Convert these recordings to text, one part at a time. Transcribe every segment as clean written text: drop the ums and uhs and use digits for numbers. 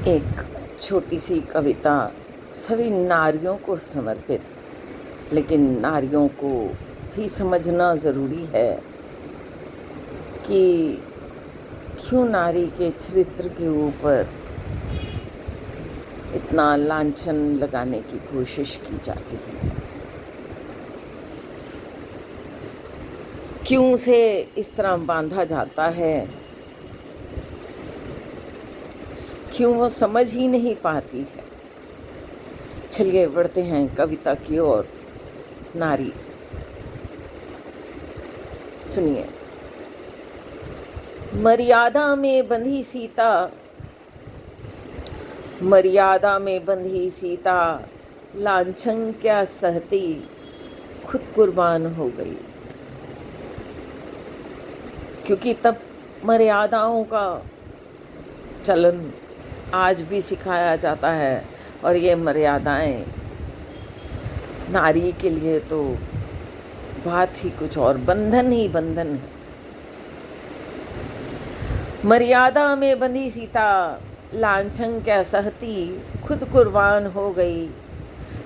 एक छोटी सी कविता सभी नारियों को समर्पित, लेकिन नारियों को भी समझना ज़रूरी है कि क्यों नारी के चरित्र के ऊपर इतना लांछन लगाने की कोशिश की जाती है, क्यों उसे इस तरह बांधा जाता है, क्यों वो समझ ही नहीं पाती है। चलिए बढ़ते हैं कविता की ओर। नारी, सुनिए। मर्यादा में बंधी सीता, मर्यादा में बंधी सीता, लांछन क्या सहती, खुद कुर्बान हो गई। क्योंकि तब मर्यादाओं का चलन आज भी सिखाया जाता है, और ये मर्यादाएं नारी के लिए तो बात ही कुछ और, बंधन ही बंधन है। मर्यादा में बंधी सीता, लांछन क्या सहती, खुद कुर्बान हो गई।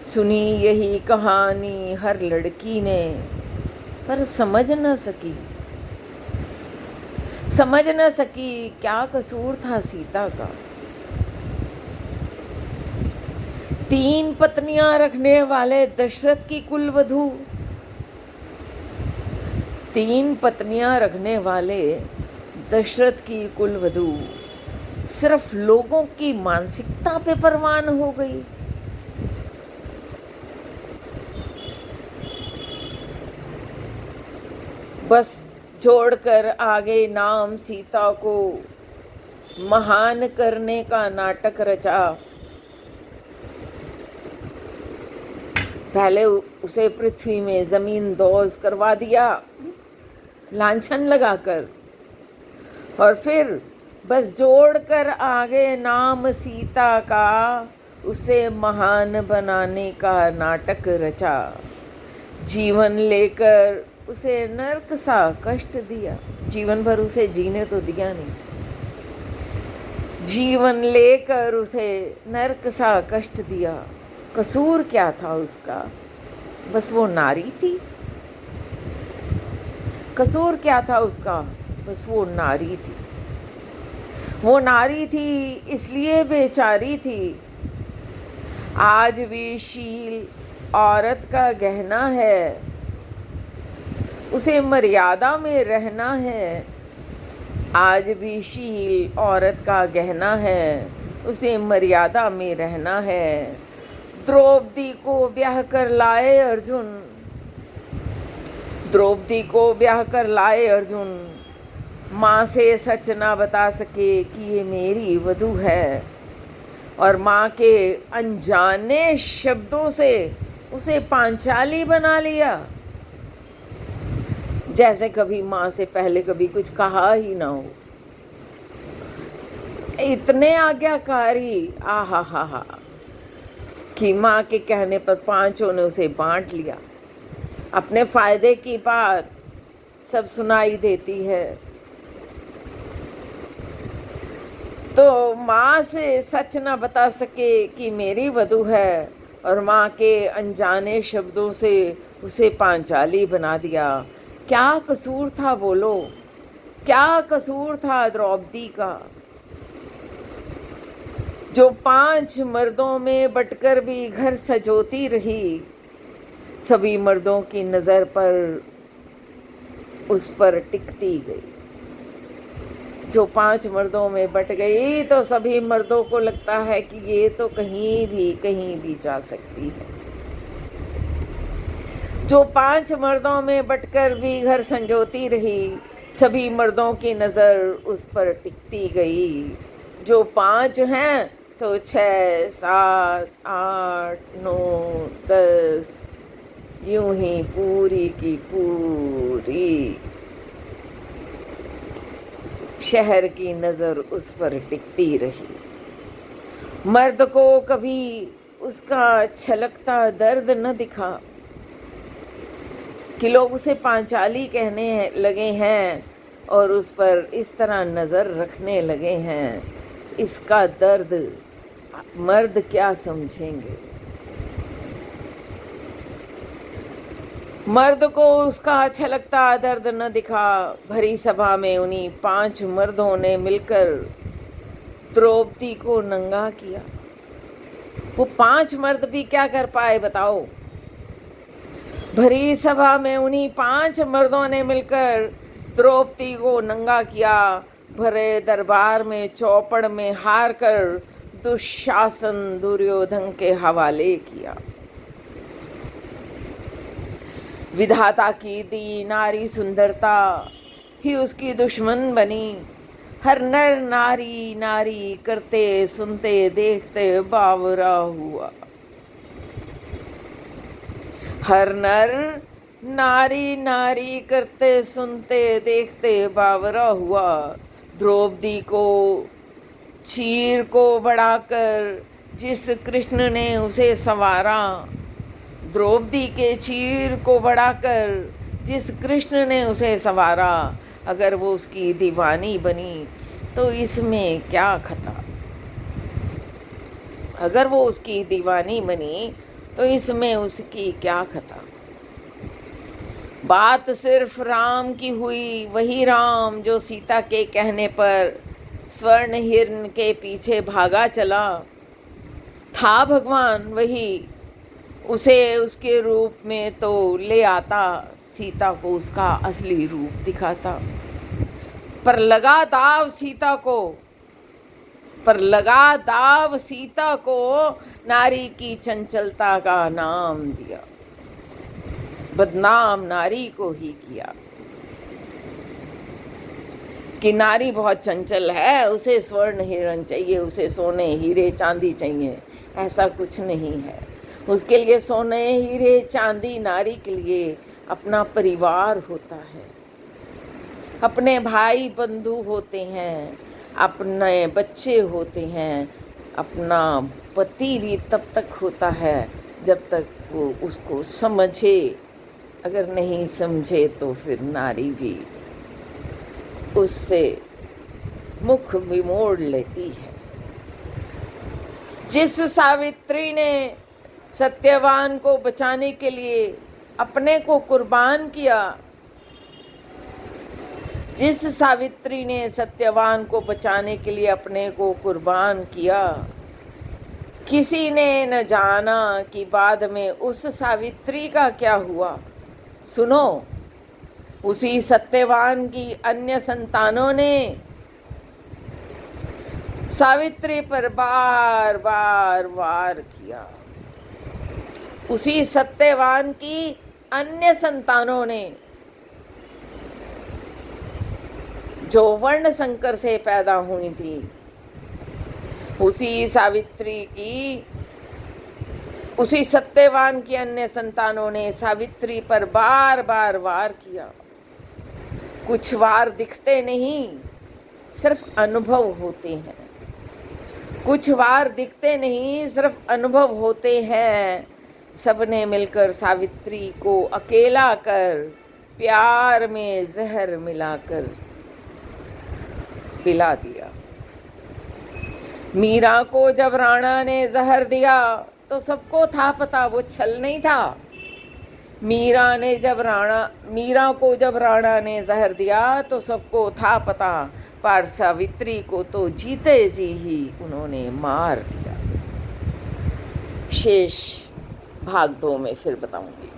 सुनी यही कहानी हर लड़की ने, पर समझ न सकी, समझ न सकी क्या कसूर था सीता का। 3 पत्नियां रखने वाले दशरथ की कुलवधू, 3 पत्नियां रखने वाले दशरथ की कुलवधू सिर्फ लोगों की मानसिकता पे परवान हो गई। बस जोड़कर आगे नाम सीता को महान करने का नाटक रचा। पहले उसे पृथ्वी में जमीन दोज करवा दिया लांछन लगाकर, और फिर बस जोड़कर आगे नाम सीता का उसे महान बनाने का नाटक रचा। जीवन लेकर उसे नरक सा कष्ट दिया, जीवन भर उसे जीने तो दिया नहीं, जीवन लेकर उसे नरक सा कष्ट दिया। कसूर क्या था उसका, बस वो नारी थी। कसूर क्या था उसका, बस वो नारी थी। वो नारी थी इसलिए बेचारी थी। आज भी शील औरत का गहना है, उसे मर्यादा में रहना है। आज भी शील औरत का गहना है, उसे मर्यादा में रहना है। द्रौपदी को ब्याह कर लाए अर्जुन, द्रौपदी को ब्याह कर लाए अर्जुन, माँ से सच ना बता सके कि ये मेरी वधू है, और माँ के अनजाने शब्दों से उसे पांचाली बना लिया, जैसे कभी माँ से पहले कभी कुछ कहा ही ना हो। इतने आज्ञाकारी, आहा हा हा, कि माँ के कहने पर 5 ने उसे बांट लिया। अपने फायदे की बात सब सुनाई देती है, तो माँ से सच ना बता सके कि मेरी वधू है, और माँ के अनजाने शब्दों से उसे पांचाली बना दिया। क्या कसूर था बोलो, क्या कसूर था द्रौपदी का, जो 5 मर्दों में बटकर भी घर सजोती रही। सभी मर्दों की नज़र पर उस पर टिकती गई। जो 5 मर्दों में बट गई तो सभी मर्दों को लगता है कि ये तो कहीं भी जा सकती है। जो 5 मर्दों में बटकर भी घर संजोती रही, सभी मर्दों की नज़र उस पर टिकती गई। जो 5 हैं तो 6, 7, 8, 9, 10, यूं ही पूरी की पूरी शहर की नज़र उस पर टिकती रही। मर्द को कभी उसका छलकता दर्द न दिखा कि लोग उसे पांचाली कहने लगे हैं और उस पर इस तरह नज़र रखने लगे हैं। इसका दर्द मर्द क्या समझेंगे? मर्द को उसका अच्छा लगता दर्द न दिखा। भरी सभा में उन्हीं 5 मर्दों ने मिलकर द्रौपदी को नंगा किया। वो 5 मर्द भी क्या कर पाए बताओ? भरी सभा में उन्हीं 5 मर्दों ने मिलकर द्रौपदी को नंगा किया। भरे दरबार में चौपड़ में हार कर दुशासन दुर्योधन के हवाले किया। विधाता की दी नारी सुंदरता ही उसकी दुश्मन बनी। हर नर नारी नारी करते सुनते देखते बावरा हुआ। हर नर नारी नारी करते सुनते देखते बावरा हुआ। द्रौपदी को चीर को बढ़ाकर जिस कृष्ण ने उसे संवारा। द्रौपदी के चीर को बढ़ाकर जिस कृष्ण ने उसे संवारा। अगर वो उसकी दीवानी बनी तो इसमें क्या खता? अगर वो उसकी दीवानी बनी तो इसमें उसकी क्या खता? बात सिर्फ राम की हुई, वही राम जो सीता के कहने पर स्वर्ण हिरण के पीछे भागा चला। था भगवान वही, उसे उसके रूप में तो ले आता, सीता को उसका असली रूप दिखाता। पर लगा दाव सीता को नारी की चंचलता का नाम दिया। बदनाम नारी को ही किया कि नारी बहुत चंचल है, उसे स्वर्ण हिरण चाहिए, उसे सोने हीरे चांदी चाहिए। ऐसा कुछ नहीं है। उसके लिए सोने हीरे चांदी नारी के लिए अपना परिवार होता है, अपने भाई बंधु होते हैं, अपने बच्चे होते हैं, अपना पति भी तब तक होता है जब तक वो उसको समझे। अगर नहीं समझे तो फिर नारी भी उससे मुख भी मोड़ लेती है। जिस सावित्री ने सत्यवान को बचाने के लिए अपने को कुर्बान किया, जिस सावित्री ने सत्यवान को बचाने के लिए अपने को कुर्बान किया, किसी ने न जाना कि बाद में उस सावित्री का क्या हुआ। सुनो, उसी सत्यवान की अन्य संतानों ने सावित्री पर बार बार वार किया। उसी सत्यवान की अन्य संतानों ने जो वर्ण संकर से पैदा हुई थी, उसी सत्यवान की अन्य संतानों ने सावित्री पर बार बार वार किया। कुछ वार दिखते नहीं, सिर्फ अनुभव होते हैं। कुछ वार दिखते नहीं, सिर्फ अनुभव होते हैं। सबने मिलकर सावित्री को अकेला कर प्यार में जहर मिलाकर पिला दिया। मीरा को जब राणा ने जहर दिया तो सबको था पता वो छल नहीं था। मीरा को जब राणा ने जहर दिया तो सबको था पता, पर सावित्री को तो जीते जी ही उन्होंने मार दिया। शेष भाग 2 में फिर बताऊंगी।